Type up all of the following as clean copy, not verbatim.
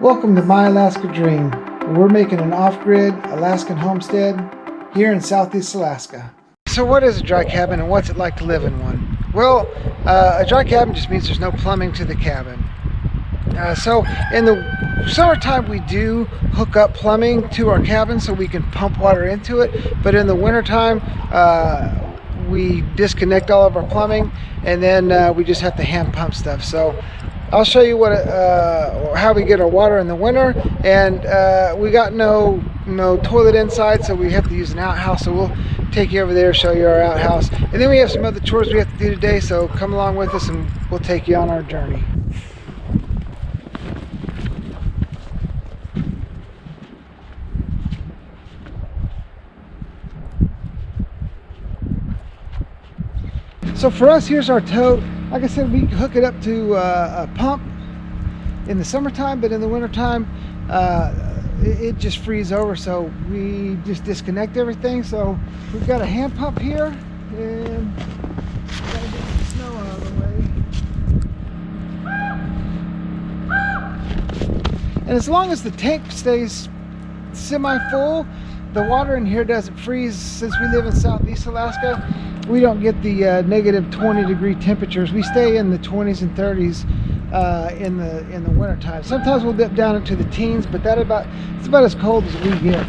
Welcome to My Alaska Dream. We're making an off-grid Alaskan homestead here in Southeast Alaska. So what is a dry cabin and what's it like to live in one? Well, a dry cabin just means there's no plumbing to the cabin. So in the summertime we do hook up plumbing to our cabin so we can pump water into it, but in the wintertime we disconnect all of our plumbing and then we just have to hand pump stuff. So I'll show you how we get our water in the winter, and we got no toilet inside, so we have to use an outhouse. So we'll take you over there, show you our outhouse, and then we have some other chores we have to do today. So come along with us, and we'll take you on our journey. So for us, here's our tote. Like I said, we hook it up to a pump in the summertime, but in the wintertime, it just freezes over. So we just disconnect everything. So we've got a hand pump here, and gotta get some snow out of the way. And as long as the tank stays semi-full, the water in here doesn't freeze. Since we live in Southeast Alaska, we don't get the negative 20-degree temperatures. We stay in the 20s and 30s in the wintertime. Sometimes we'll dip down into the teens, but it's about as cold as we get.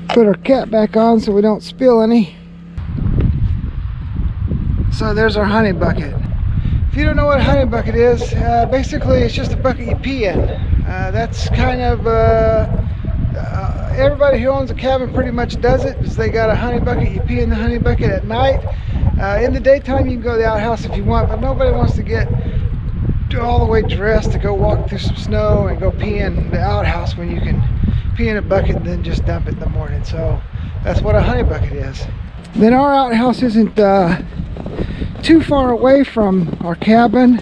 Put our cap back on so we don't spill any. So there's our honey bucket. If you don't know what a honey bucket is, basically it's just a bucket you pee in. That's kind of everybody who owns a cabin pretty much does it. Is they got a honey bucket, you pee in the honey bucket at night. In the daytime you can go to the outhouse if you want, but nobody wants to get all the way dressed to go walk through some snow and go pee in the outhouse when you can pee in a bucket and then just dump it in the morning. So that's what a honey bucket is. Then our outhouse isn't too far away from our cabin.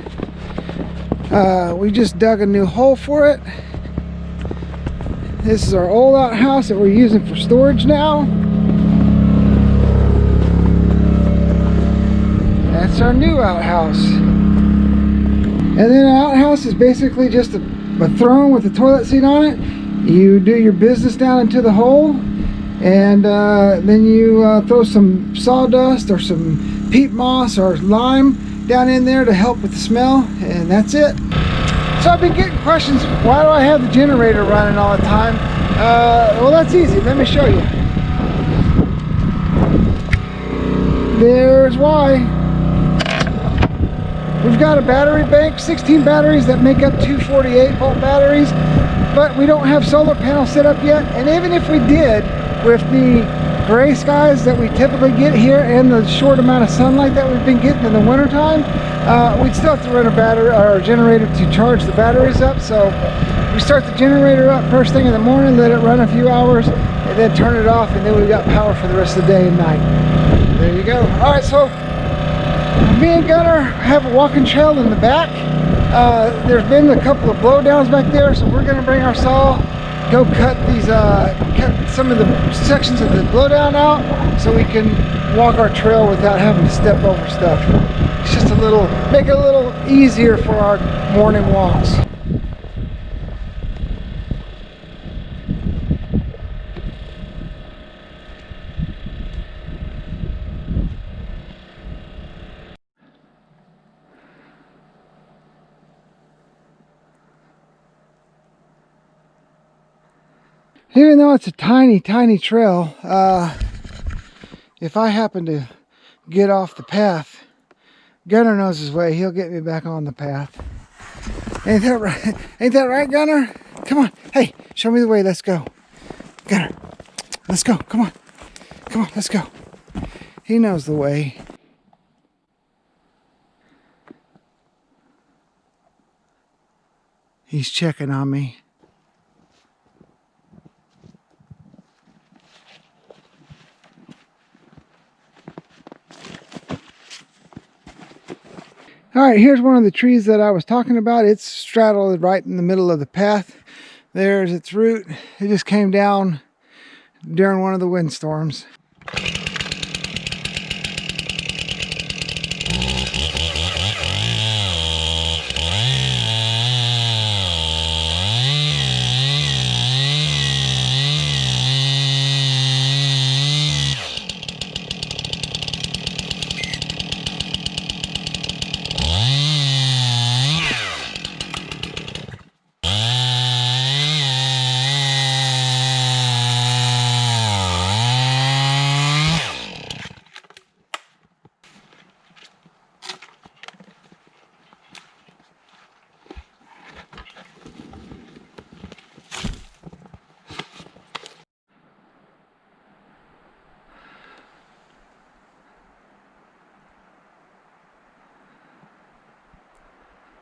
We just dug a new hole for it. This is our old outhouse that we're using for storage now. That's our new outhouse. And then an outhouse is basically just a throne with a toilet seat on it. You do your business down into the hole, and then you throw some sawdust or some peat moss or lime down in there to help with the smell, and that's it. So I've been getting questions, why do I have the generator running all the time? Well, that's easy. Let me show you. There's why. We've got a battery bank, 16 batteries that make up two 48-volt batteries. But we don't have solar panels set up yet, and even if we did, with the gray skies that we typically get here and the short amount of sunlight that we've been getting in the wintertime, we'd still have to run a battery or a generator to charge the batteries up. So we start the generator up first thing in the morning, let it run a few hours, and then turn it off, and then we've got power for the rest of the day and night. There you go. All right, so me and Gunner have a walking trail in the back. There's been a couple of blowdowns back there, so we're going to bring our saw, go cut some of the sections of the blowdown out so we can walk our trail without having to step over stuff. It's just make it a little easier for our morning walks. Even though it's a tiny trail, if I happen to get off the path, Gunner knows his way. He'll get me back on the path. Ain't that right? Ain't that right, Gunner? Come on. Hey, show me the way. Let's go. Gunner, let's go. Come on. Come on, let's go. He knows the way. He's checking on me. All right, here's one of the trees that I was talking about. It's straddled right in the middle of the path. There's its root. It just came down during one of the windstorms.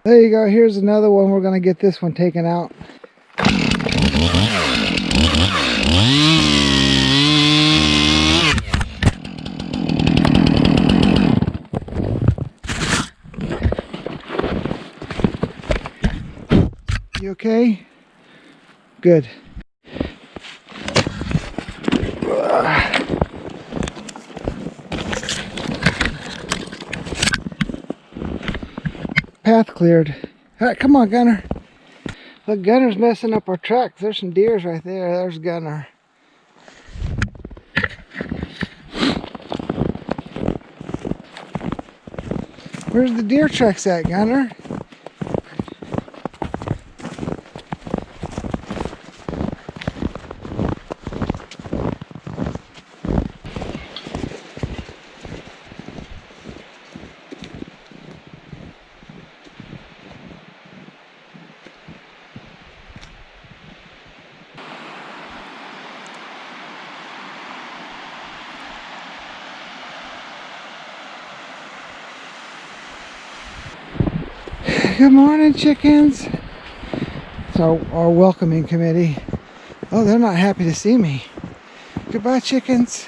There you go. Here's another one. We're going to get this one taken out. You okay? Good. Path cleared. All right, come on, Gunner. Look, Gunner's messing up our tracks. There's some deers right there. There's Gunner. Where's the deer tracks at, Gunner? Good morning, chickens. It's our welcoming committee. Oh, they're not happy to see me. Goodbye, chickens.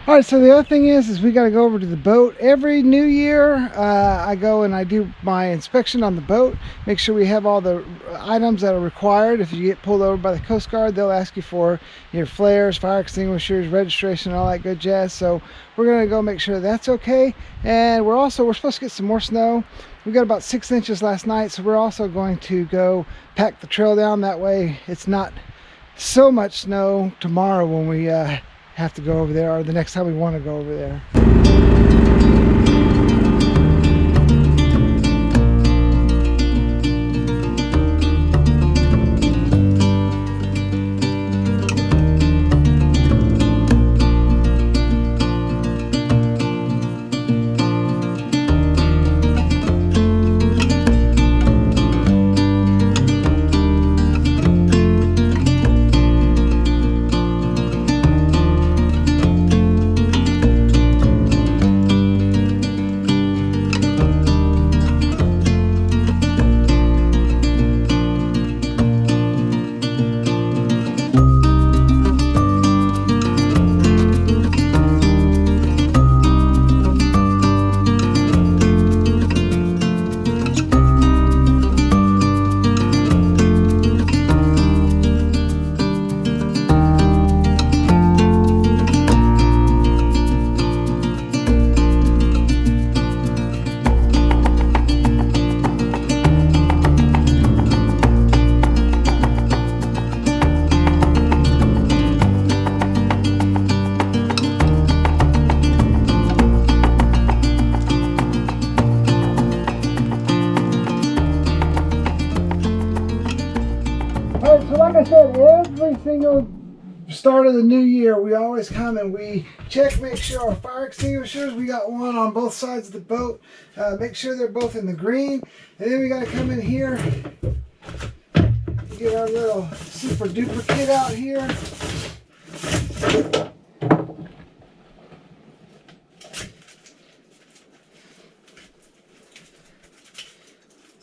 All right, so the other thing is we got to go over to the boat. Every new year, I go and I do my inspection on the boat, make sure we have all the items that are required. If you get pulled over by the Coast Guard, they'll ask you for your flares, fire extinguishers, registration, all that good jazz. So we're going to go make sure that's okay. And we're supposed to get some more snow. We got about 6 inches last night, so we're also going to go pack the trail down. That way it's not so much snow tomorrow when we have to go over there, or the next time we want to go over there. Like I said, every single start of the new year, we always come and we check, make sure our fire extinguishers, we got one on both sides of the boat, make sure they're both in the green. And then we got to come in here, get our little super duper kit out here.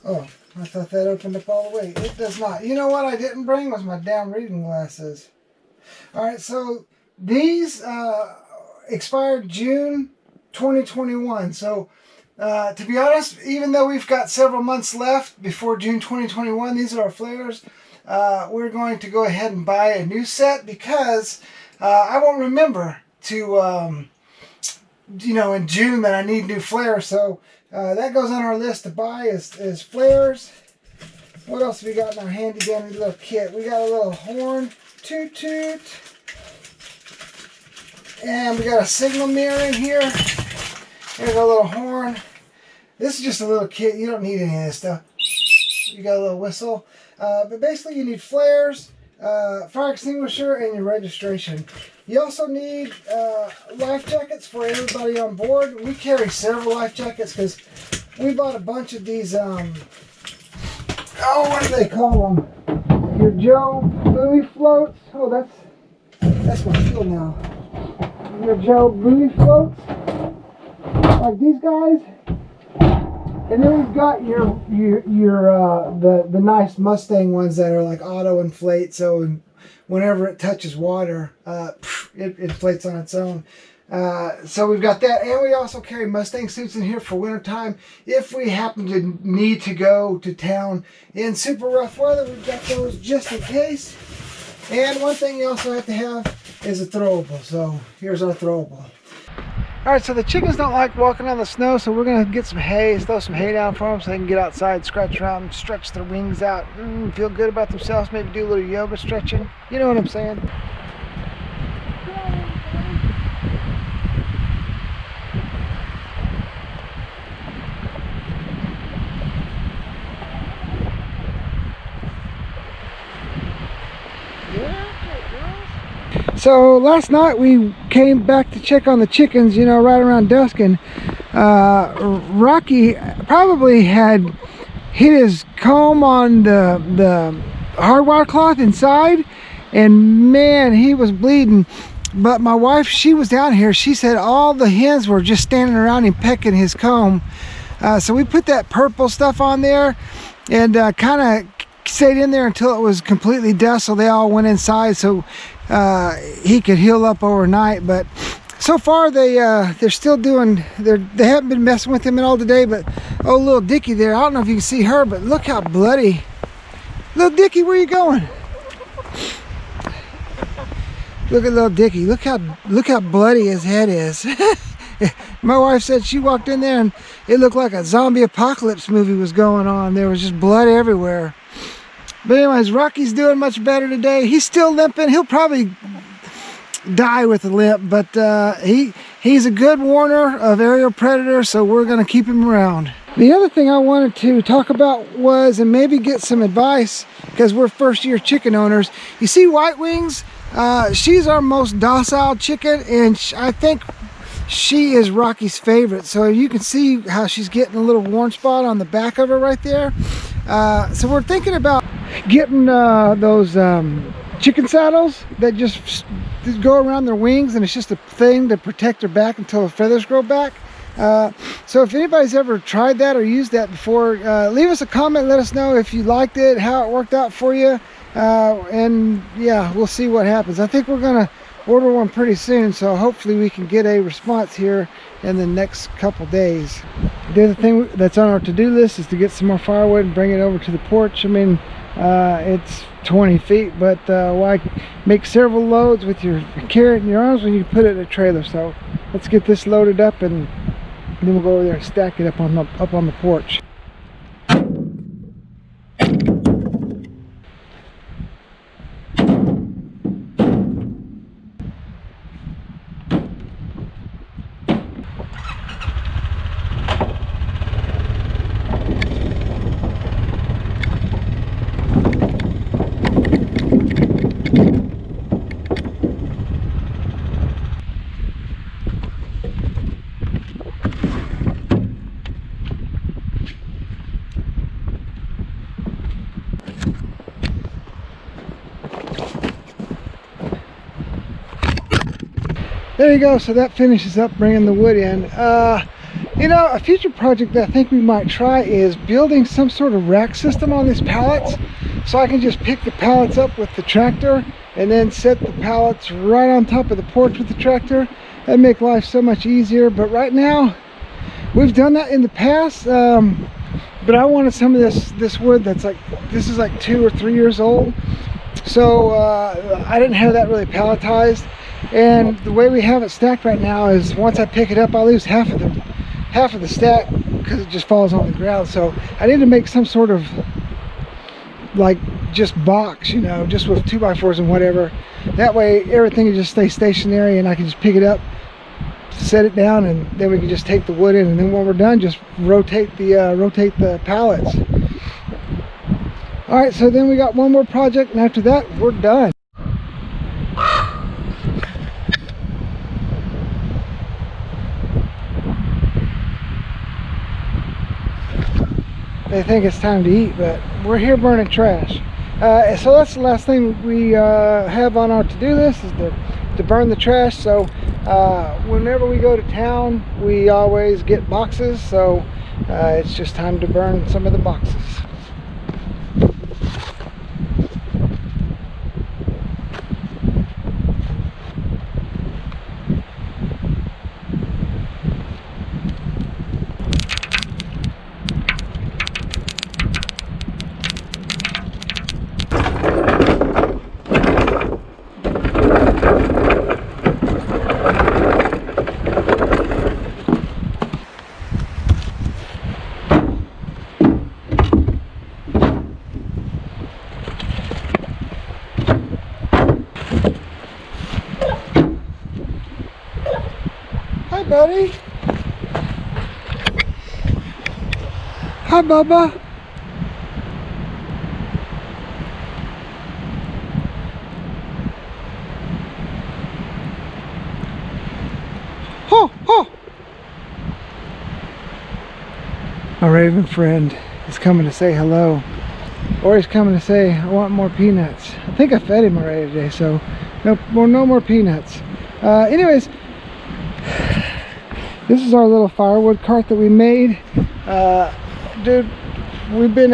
Oh, I thought that opened up all the way. It does not. You know what I didn't bring was my damn reading glasses. All right, so these expired June 2021. So to be honest, even though we've got several months left before June 2021, these are our flares. We're going to go ahead and buy a new set because I won't remember to, you know, in June that I need new flares. So that goes on our list to buy is flares. What else have we got in our handy dandy little kit? We got a little horn, toot toot. And we got a signal mirror in here. There's a little horn. This is just a little kit. You don't need any of this stuff. You got a little whistle. But basically you need flares, fire extinguisher, and your registration. You also need life jackets for everybody on board. We carry several life jackets because we bought a bunch of these, what do they call them? Your Joe buoy floats. Oh, that's my fuel now. Your Joe buoy floats, like these guys. And then we've got the nice Mustang ones that are like auto inflate, so whenever it touches water, it inflates on its own. So we've got that, and we also carry Mustang suits in here for wintertime. If we happen to need to go to town in super rough weather, we've got those just in case. And one thing you also have to have is a throwable. So here's our throwable. All right, so the chickens don't like walking on the snow, so we're gonna get some hay, throw some hay down for them so they can get outside, scratch around, stretch their wings out, feel good about themselves, maybe do a little yoga stretching. You know what I'm saying? So last night we came back to check on the chickens, you know, right around dusk, and Rocky probably had hit his comb on the hardwire cloth inside, and man, he was bleeding. But my wife, she was down here, she said all the hens were just standing around him pecking his comb. So we put that purple stuff on there and kind of stayed in there until it was completely dusk, so they all went inside so he could heal up overnight. But so far they're still doing, they haven't been messing with him at all today. But oh, little Dickie there, I don't know if you can see her, but look how bloody. Little Dickie, where you going? Look at little Dickie, look how bloody his head is. My wife said she walked in there and it looked like a zombie apocalypse movie was going on. There was just blood everywhere. But anyways, Rocky's doing much better today. He's still limping. He'll probably die with a limp, but he's a good warner of aerial predators, so we're going to keep him around. The other thing I wanted to talk about was, and maybe get some advice, because we're first-year chicken owners. You see White Wings? She's our most docile chicken, and I think she is Rocky's favorite. So you can see how she's getting a little worn spot on the back of her right there. So we're thinking about getting those chicken saddles that just go around their wings, and it's just a thing to protect their back until the feathers grow back. So if anybody's ever tried that or used that before, leave us a comment, let us know if you liked it, how it worked out for you, and yeah, we'll see what happens. I think we're gonna order one pretty soon, so hopefully we can get a response here in the next couple days. The other thing that's on our to-do list is to get some more firewood and bring it over to the porch. I mean, it's 20 feet, but why make several loads with your carrot in your arms when you can put it in a trailer? So let's get this loaded up, and then we'll go over there and stack it up on the porch. There you go. So that finishes up bringing the wood in. You know, a future project that I think we might try is building some sort of rack system on these pallets, so I can just pick the pallets up with the tractor and then set the pallets right on top of the porch with the tractor. That'd make life so much easier. But right now, we've done that in the past, but I wanted some of this wood that's like, this is like 2 or 3 years old. So I didn't have that really palletized, and the way we have it stacked right now is once I pick it up, I lose half of the stack because it just falls on the ground. So I need to make some sort of like just box, you know, just with 2x4s and whatever. That way everything can just stay stationary and I can just pick it up, set it down, and then we can just take the wood in, and then when we're done, just rotate the pallets. All right, so then we got one more project, and after that we're done. They think it's time to eat, but we're here burning trash. So that's the last thing we have on our to-do list, is to burn the trash. So whenever we go to town, we always get boxes, so it's just time to burn some of the boxes. Hi, buddy. Hi, Bubba. Ho, ho. My raven friend is coming to say hello. Or he's coming to say, I want more peanuts. I think I fed him already today, so no more peanuts. Anyways, this is our little firewood cart that we made. Dude, we've been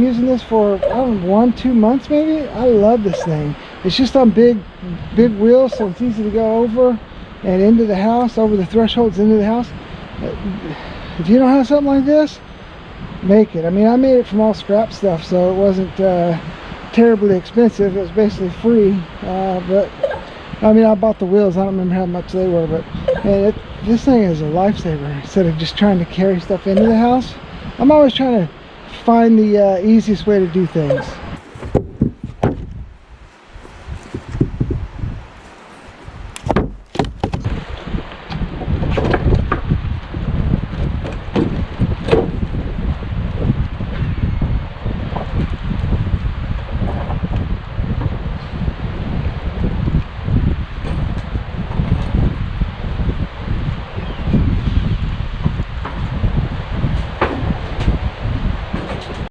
using this for, I don't know, 1-2 months maybe. I love this thing. It's just on big wheels, so it's easy to go over and into the house, over the thresholds into the house. If you don't have something like this, make it. I mean, I made it from all scrap stuff, so it wasn't terribly expensive. It was basically free, but I mean, I bought the wheels. I don't remember how much they were, but man, this thing is a lifesaver. Instead of just trying to carry stuff into the house, I'm always trying to find the easiest way to do things.